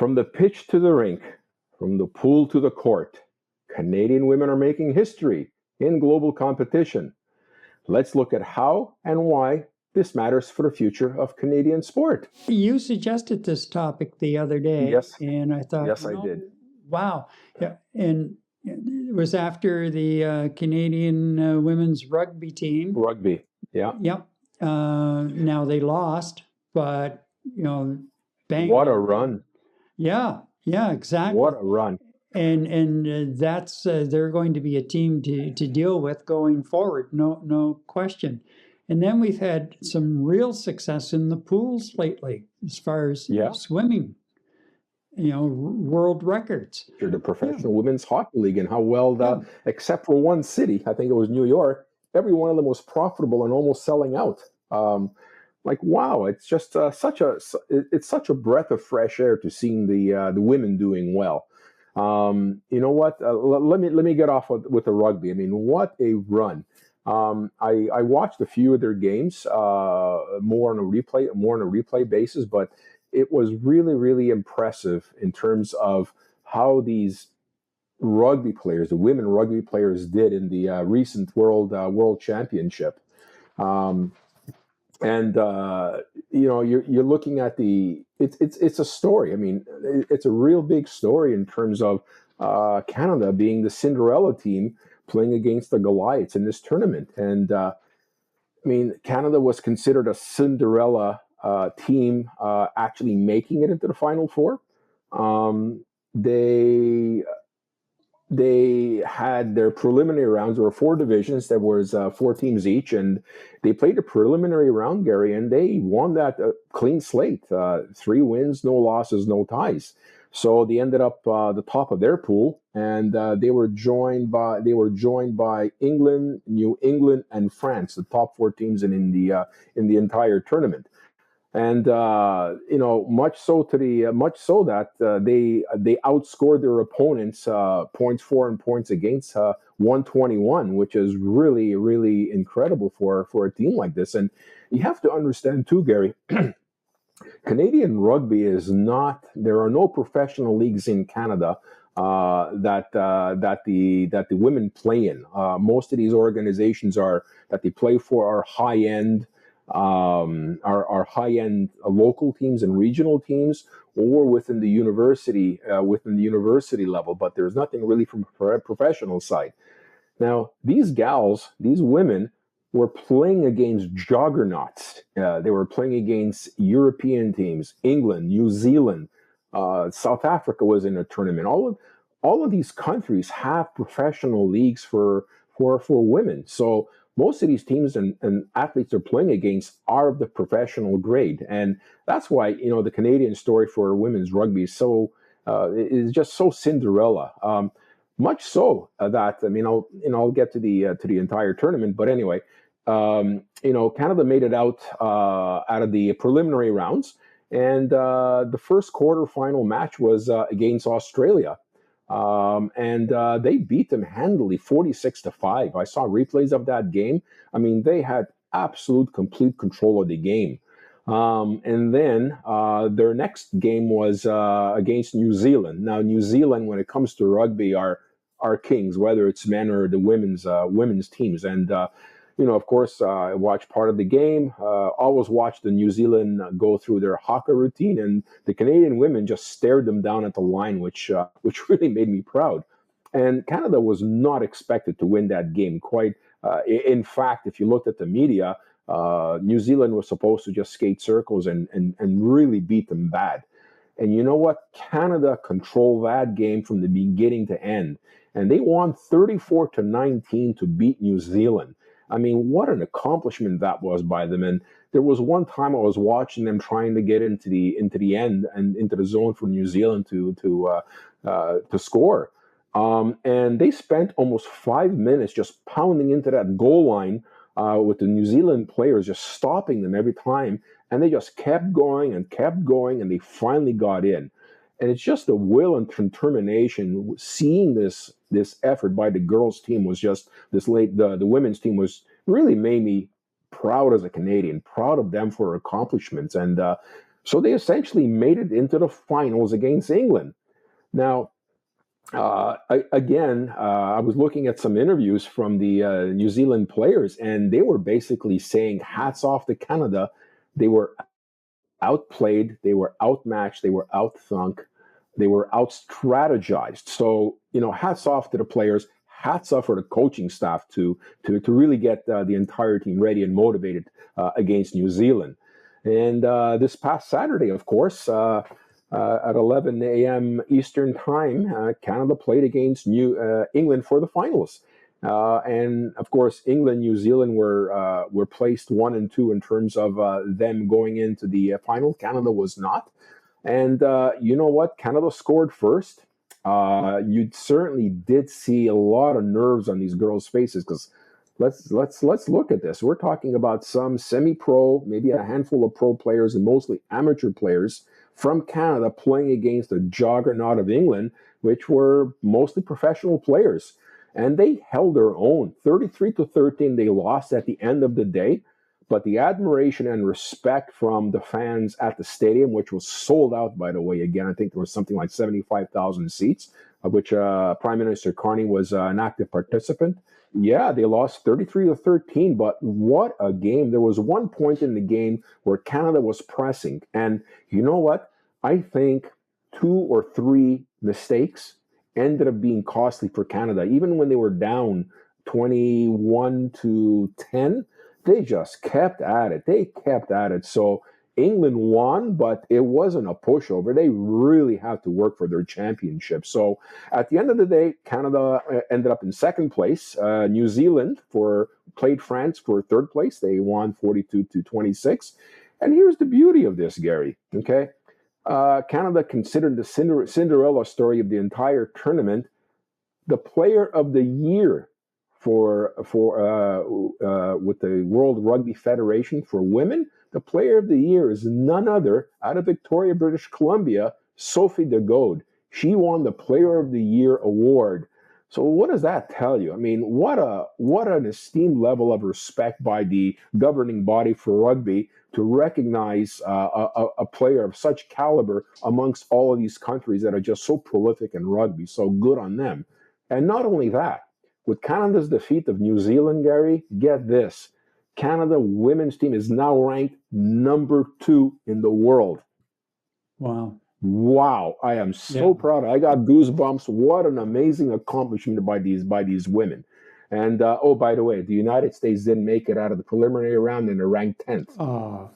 From the pitch to the rink, from the pool to the court, Canadian women are making history in global competition. Let's look at how and why this matters for the future of Canadian sport. You suggested this topic the other day, Yes. And I thought, Yes, I did. Wow. Yeah. And it was after the Canadian women's rugby team. Rugby, yeah. Yep. Now they lost, but, bang. What a run. Yeah, exactly. What a run. And that's they're going to be a team to deal with going forward, no question. And then we've had some real success in the pools lately, as far as swimming. World records. The Professional Women's Hockey League, and how well except for one city, I think it was New York, every one of them was profitable and almost selling out. Wow, it's just such a breath of fresh air to seeing the women doing well. You know what? Let me get off with the rugby. I mean, what a run! I watched a few of their games, more on a replay basis, but it was really, really impressive in terms of how these rugby players, the women rugby players, did in the recent World Championship. You're looking at it's a story. I mean, it's a real big story in terms of Canada being the Cinderella team playing against the Goliaths in this tournament. And Canada was considered a Cinderella team actually making it into the Final Four. They had their preliminary rounds. There were 4 divisions. There was 4 teams each, and they played a preliminary round, Gary, and they won that clean slate. 3 wins, no losses, no ties. So they ended up the top of their pool, and they were joined by England, New England, and France, the top 4 teams in the entire tournament. And much so that they outscored their opponents points for and points against 121, which is really, really incredible for a team like this. And you have to understand too, Gary, Canadian rugby is not. There are no professional leagues in Canada that the women play in. Most of these organizations that they play for are high end. Are high-end local teams and regional teams, or within the university level, but there's nothing really from a professional side. Now, these women were playing against juggernauts. They were playing against European teams, England, New Zealand, South Africa was in a tournament. All of these countries have professional leagues for women. So most of these teams and athletes they're playing against are of the professional grade, and that's why the Canadian story for women's rugby is just so Cinderella. Much so that I'll get to the entire tournament, but anyway, Canada made it out of the preliminary rounds, and the first quarterfinal match was against Australia. They beat them handily, 46-5. I saw replays of that game. I mean, they had complete control of the game. And then their next game was against New Zealand. Now, New Zealand, when it comes to rugby, are kings, whether it's men or the women's teams. And of course, I watched part of the game. Always watched the New Zealand go through their haka routine, and the Canadian women just stared them down at the line, which really made me proud. And Canada was not expected to win that game. In fact, if you looked at the media, New Zealand was supposed to just skate circles and really beat them bad. And you know what? Canada controlled that game from the beginning to end, and they won 34-19 to beat New Zealand. I mean, what an accomplishment that was by them. And there was one time I was watching them trying to get into the end and into the zone for New Zealand to score. And they spent almost 5 minutes just pounding into that goal line with the New Zealand players just stopping them every time. And they just kept going, and they finally got in. And it's just the will and determination. Seeing this effort by the girls' team was just the women's team was really made me proud as a Canadian, proud of them for their accomplishments. And So they essentially made it into the finals against England. Now, I was looking at some interviews from the New Zealand players, and they were basically saying, hats off to Canada. They were outplayed, they were outmatched, they were outthunk, they were out strategized. So, hats off to the players, hats off for the coaching staff to really get the entire team ready and motivated against New Zealand. And this past Saturday, of course, at 11 a.m. Eastern Time, Canada played against England for the finals. And of course, England, New Zealand were placed 1 and 2 in terms of them going into the final. Canada was not. And you know what? Canada scored first. You certainly did see a lot of nerves on these girls' faces because let's look at this. We're talking about some semi-pro, maybe a handful of pro players, and mostly amateur players from Canada playing against a juggernaut of England, which were mostly professional players. And they held their own. 33-13, they lost at the end of the day. But the admiration and respect from the fans at the stadium, which was sold out, by the way, again, I think there was something like 75,000 seats, of which Prime Minister Carney was an active participant. Yeah, they lost 33-13, but what a game. There was one point in the game where Canada was pressing. And you know what? I think 2 or 3 mistakes ended up being costly for Canada. Even when they were down 21-10, they just kept at it. They kept at it. So England won, but it wasn't a pushover. They really had to work for their championship. So at the end of the day, Canada ended up in second place. New Zealand played France for third place. They won 42-26. And here's the beauty of this, Gary. Okay, Canada, considered the Cinderella story of the entire tournament, the player of the year for with the World Rugby Federation for women, the player of the year is none other, out of Victoria, British Columbia, Sophie Degode. She won the Player of the Year award. So what does that tell you? I mean, what an esteemed level of respect by the governing body for rugby to recognize a player of such caliber amongst all of these countries that are just so prolific in rugby. So good on them. And not only that, with Canada's defeat of New Zealand, Gary, get this. Canada women's team is now ranked number 2 in the world. Wow. Wow. I am so proud. I got goosebumps. What an amazing accomplishment by these women. And by the way, the United States didn't make it out of the preliminary round and they're ranked 10th.